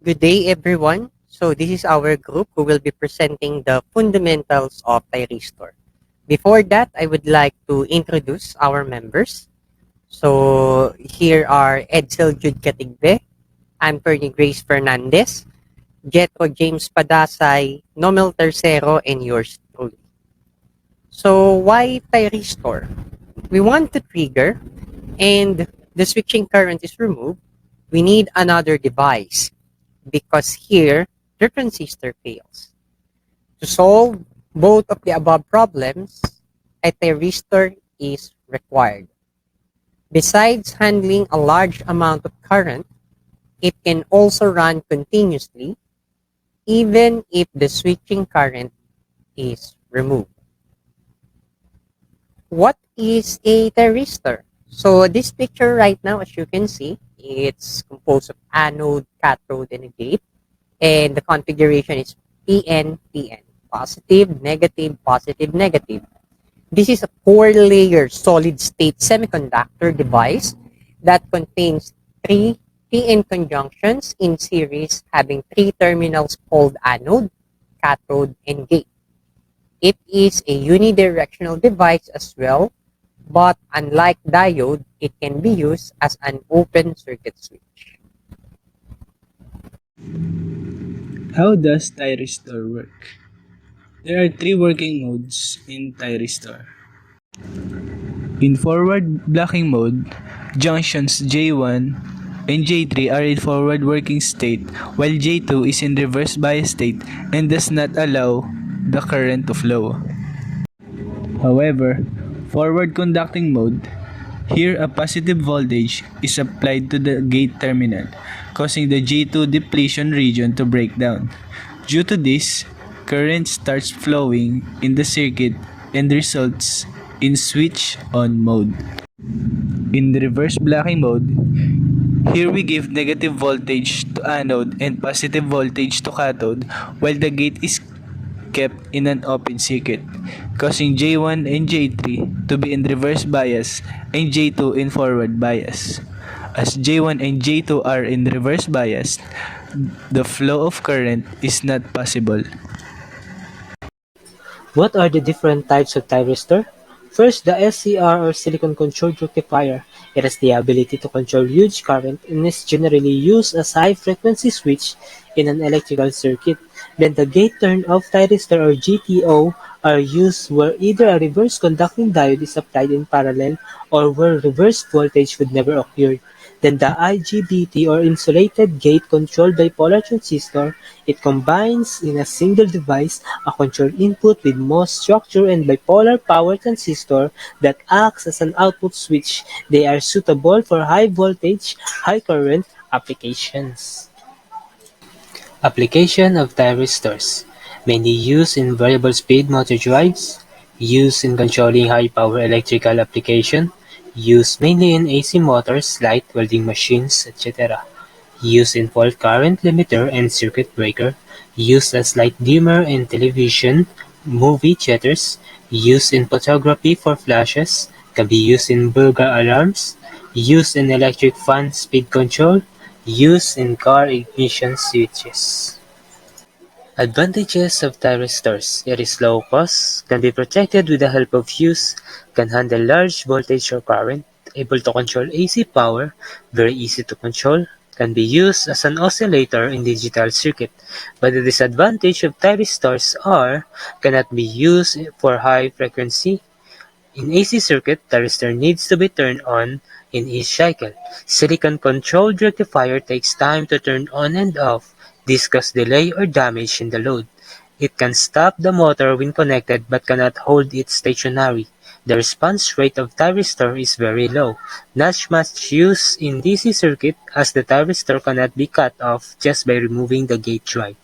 Good day, everyone. So this is our group who will be presenting the fundamentals of Thyristor. Before that, I would like to introduce our members. So here are Edsel Jude Catigbe, Anthony Grace Fernandez, Jetro James Padasay, Nomel Tercero, and yours truly. So why Thyristor? We want to trigger and the switching current is removed. We need another device because here the transistor fails. To solve both of the above problems, a thyristor is required. Besides handling a large amount of current, it can also run continuously even if the switching current is removed. What is a thyristor? So this picture right now, as you can see, it's composed of anode, cathode, and a gate. And the configuration is PN-PN, positive, negative, positive, negative. This is a four-layer solid-state semiconductor device that contains three PN conjunctions in series having three terminals called anode, cathode, and gate. It is a unidirectional device as well, but unlike diode, it can be used as an open circuit switch. How does Thyristor work? There are three working modes in Thyristor. In forward blocking mode, junctions J1 and J3 are in forward working state while J2 is in reverse bias state and does not allow the current to flow. However, forward conducting mode, here a positive voltage is applied to the gate terminal, causing the J2 depletion region to break down. Due to this, current starts flowing in the circuit and results in switch on mode. In the reverse blocking mode, here we give negative voltage to anode and positive voltage to cathode while the gate is kept in an open circuit, causing J1 and J3 to be in reverse bias and J2 in forward bias. As J1 and J2 are in reverse bias, the flow of current is not possible. What are the different types of thyristor? First, the SCR or silicon controlled rectifier. It has the ability to control huge current and is generally used as high frequency switch in an electrical circuit. Then the gate turn off thyristor or GTO are used where either a reverse conducting diode is applied in parallel or where reverse voltage would never occur. Then the IGBT or insulated gate controlled bipolar transistor, it combines in a single device a control input with MOS structure and bipolar power transistor that acts as an output switch. They are suitable for high voltage, high current applications. Application of thyristors, mainly used in variable speed motor drives, used in controlling high power electrical application, used mainly in AC motors, light welding machines, etc. Used in fault current limiter and circuit breaker, used as light dimmer in television, movie theaters, used in photography for flashes, can be used in burglar alarms, used in electric fan speed control, used in car ignition switches. Advantages of thyristors: it is low cost, can be protected with the help of fuse, can handle large voltage or current, able to control AC power, very easy to control, can be used as an oscillator in digital circuit. But the disadvantage of thyristors are cannot be used for high frequency. In AC circuit, thyristor needs to be turned on in each cycle. Silicon-controlled rectifier takes time to turn on and off. This causes delay or damage in the load. It can stop the motor when connected but cannot hold it stationary. The response rate of thyristor is very low, not much use in DC circuit as the thyristor cannot be cut off just by removing the gate drive.